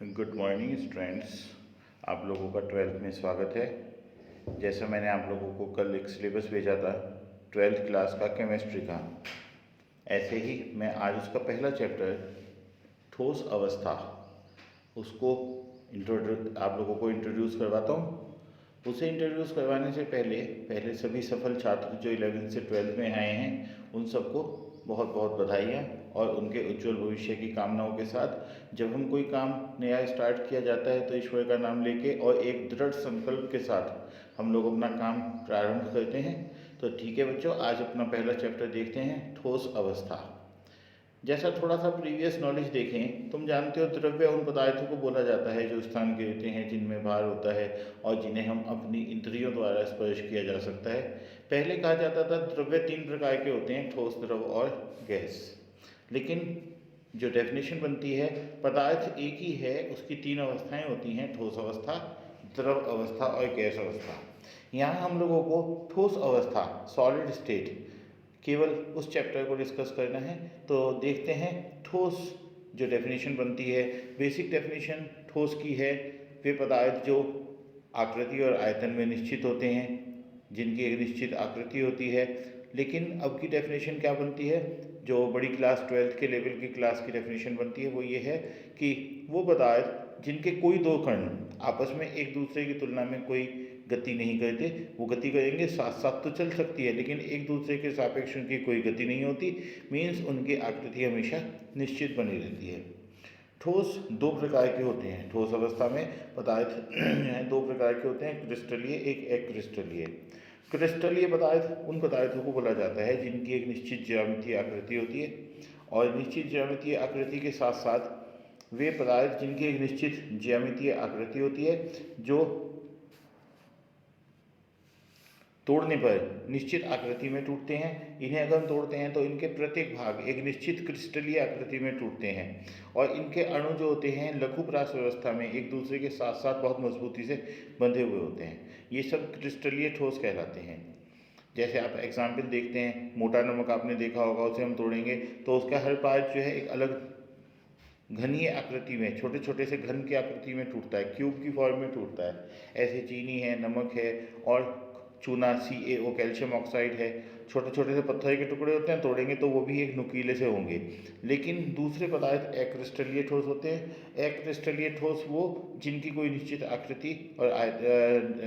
Good morning students. आप लोगों का 12th में स्वागत है। जैसा मैंने आप लोगों को कल एक सिलेबस भेजा था 12th क्लास का केमिस्ट्री का, ऐसे ही मैं आज उसका पहला चैप्टर ठोस अवस्था उसको आप लोगों को इंट्रोड्यूस करवाता हूँ। उसे इंट्रोड्यूस करवाने से पहले सभी सफल छात्र जो 11th से 12th में आए हैं उन सबको बहुत बहुत बधाइयाँ और उनके उज्जवल भविष्य की कामनाओं के साथ जब हम कोई काम नया स्टार्ट किया जाता है तो ईश्वर का नाम लेके और एक दृढ़ संकल्प के साथ हम लोग अपना काम प्रारंभ करते हैं। तो ठीक है बच्चों, आज अपना पहला चैप्टर देखते हैं ठोस अवस्था। जैसा थोड़ा सा प्रीवियस नॉलेज देखें, तुम जानते हो द्रव्य उन पदार्थों को बोला जाता है जो स्थान के होते हैं, जिनमें भार होता है और जिन्हें हम अपनी इंद्रियों द्वारा स्पर्श किया जा सकता है। पहले कहा जाता था द्रव्य 3 प्रकार के होते हैं, ठोस, द्रव और गैस। लेकिन जो डेफिनेशन बनती है, पदार्थ एक ही है, उसकी 3 अवस्थाएं होती हैं, ठोस अवस्था, द्रव अवस्था और गैस अवस्था। यहाँ हम लोगों को ठोस अवस्था, सॉलिड स्टेट, केवल उस चैप्टर को डिस्कस करना है। तो देखते हैं ठोस जो डेफिनेशन बनती है, बेसिक डेफिनेशन ठोस की है वे पदार्थ जो आकृति और आयतन में निश्चित होते हैं, जिनकी एक निश्चित आकृति होती है। लेकिन अब की डेफिनेशन क्या बनती है, जो बड़ी क्लास 12th के लेवल की क्लास की डेफिनेशन बनती है, वो ये है कि वो पदार्थ जिनके कोई 2 कण आपस में एक दूसरे की तुलना में कोई गति नहीं करते, वो गति करेंगे साथ साथ तो चल सकती है लेकिन एक दूसरे के सापेक्ष उनकी कोई गति नहीं होती, मीन्स उनकी आकृति हमेशा निश्चित बनी रहती है। ठोस 2 प्रकार के होते हैं, ठोस अवस्था में पदार्थ 2 प्रकार के होते हैं, क्रिस्टलीय, एक अक्रिस्टलीय। क्रिस्टलीय पदार्थ उन पदार्थों को बोला जाता है जिनकी एक निश्चित ज्यामितीय आकृति होती है, और निश्चित ज्यामितीय आकृति के साथ साथ वे पदार्थ जिनकी एक निश्चित ज्यामितीय आकृति होती है, जो तोड़ने पर निश्चित आकृति में टूटते हैं। इन्हें अगर हम तोड़ते हैं तो इनके प्रत्येक भाग एक निश्चित क्रिस्टलीय आकृति में टूटते हैं, और इनके अणु जो होते हैं लघुप्रास व्यवस्था में एक दूसरे के साथ साथ बहुत मजबूती से बंधे हुए होते हैं। ये सब क्रिस्टलीय ठोस कहलाते हैं। जैसे आप एग्जाम्पल देखते हैं, मोटा नमक आपने देखा होगा, उसे हम तोड़ेंगे तो उसका हर पार्ट जो है एक अलग घनीय आकृति में, छोटे छोटे से घन की आकृति में टूटता है, क्यूब की फॉर्म में टूटता है। ऐसे चीनी है, नमक है और चूना CaO कैल्शियम ऑक्साइड है, छोटे छोटे से पत्थर के टुकड़े होते हैं, तोड़ेंगे तो वो भी एक नुकीले से होंगे। लेकिन दूसरे पदार्थ अक्रिस्टलीय ठोस होते हैं। अक्रिस्टलीय ठोस वो जिनकी कोई निश्चित आकृति और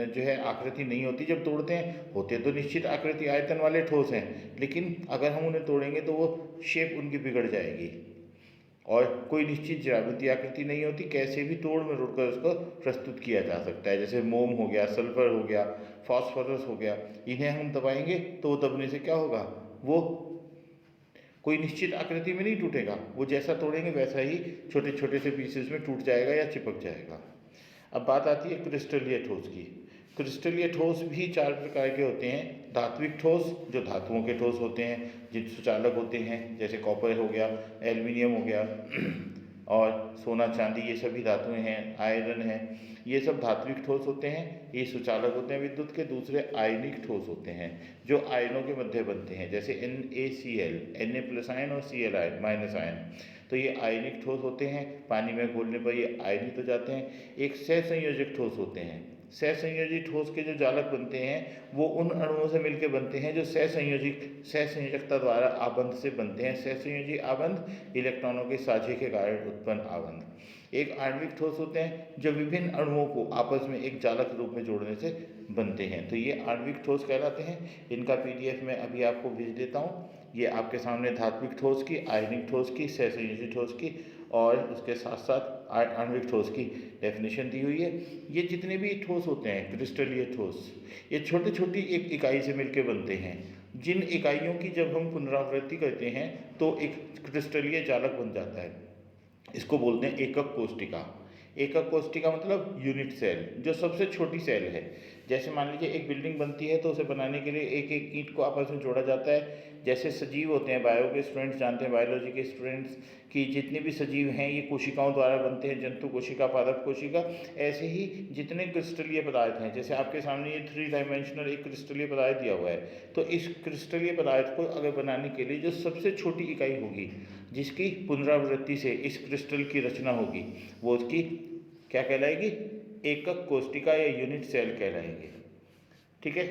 जो है आकृति नहीं होती, जब तोड़ते हैं होते तो निश्चित आकृति आयतन वाले ठोस हैं, लेकिन अगर हम उन्हें तोड़ेंगे तो वो शेप उनकी बिगड़ जाएगी और कोई निश्चित ज्यामितीय आकृति नहीं होती, कैसे भी तोड़ मरोड़ कर उसको प्रस्तुत किया जा सकता है। जैसे मोम हो गया, सल्फर हो गया, फास्फोरस हो गया, इन्हें हम दबाएंगे तो वो दबने से क्या होगा, वो कोई निश्चित आकृति में नहीं टूटेगा, वो जैसा तोड़ेंगे वैसा ही छोटे छोटे से पीसेस में टूट जाएगा या चिपक जाएगा। अब बात आती है क्रिस्टलीय ठोस की। क्रिस्टलीय ठोस भी 4 प्रकार के होते हैं। धात्विक ठोस जो धातुओं के ठोस होते हैं, जिन सुचालक होते हैं, जैसे कॉपर हो गया, एल्युमिनियम हो गया और सोना चांदी, ये सभी धातुएं हैं, आयरन है, ये सब धात्विक ठोस होते हैं, ये सुचालक होते हैं विद्युत के। दूसरे आयनिक ठोस होते हैं जो आयनों के मध्य बनते हैं, जैसे NaCl, Na+ आयन और Cl आयन माइनस आयन, तो ये आयनिक ठोस होते हैं। पानी में घोलने पर ये आयनित हो जाते हैं। एक सहसंयोजक ठोस होते हैं। सहसंयोजी ठोस के जो जालक बनते हैं वो उन अणुओं से मिलकर बनते हैं जो सहसंयोजकता द्वारा आबंध से बनते हैं। सहसंयोजी आबंध इलेक्ट्रॉनों के साझे के कारण उत्पन्न आबंध। एक आणविक ठोस होते हैं जो विभिन्न अणुओं को आपस में एक जालक रूप में जोड़ने से बनते हैं, तो ये आणविक ठोस कहलाते हैं। इनका PDF मैं अभी आपको भेज देता हूँ। ये आपके सामने धात्विक ठोस की, आयनिक ठोस की, सहसंयोजी ठोस की और उसके साथ साथ आणविक ठोस की डेफिनेशन दी हुई है। ये जितने भी ठोस होते हैं क्रिस्टलीय ठोस, ये छोटी छोटी एक इकाई से मिलकर बनते हैं, जिन इकाइयों की जब हम पुनरावृत्ति करते हैं तो एक क्रिस्टलीय जालक बन जाता है। इसको बोलते हैं एकक कोष्टिका। एकक कोष्टिका मतलब यूनिट सेल, जो सबसे छोटी सेल है। जैसे मान लीजिए एक बिल्डिंग बनती है तो उसे बनाने के लिए एक एक ईंट को आपस में जोड़ा जाता है। जैसे सजीव होते हैं, बायो के स्टूडेंट्स जानते हैं, बायोलॉजी के स्टूडेंट्स, कि जितने भी सजीव हैं ये कोशिकाओं द्वारा बनते हैं, जंतु कोशिका, पादप कोशिका। ऐसे ही जितने क्रिस्टलीय पदार्थ हैं, जैसे आपके सामने ये 3 डायमेंशनल एक क्रिस्टलीय पदार्थ दिया हुआ है, तो इस क्रिस्टलीय पदार्थ को अगर बनाने के लिए जो सबसे छोटी इकाई होगी, जिसकी पुनरावृत्ति से इस क्रिस्टल की रचना होगी वो उसकी क्या कहलाएगी, एकक कोशिका या यूनिट सेल कहलाएगी। ठीक है।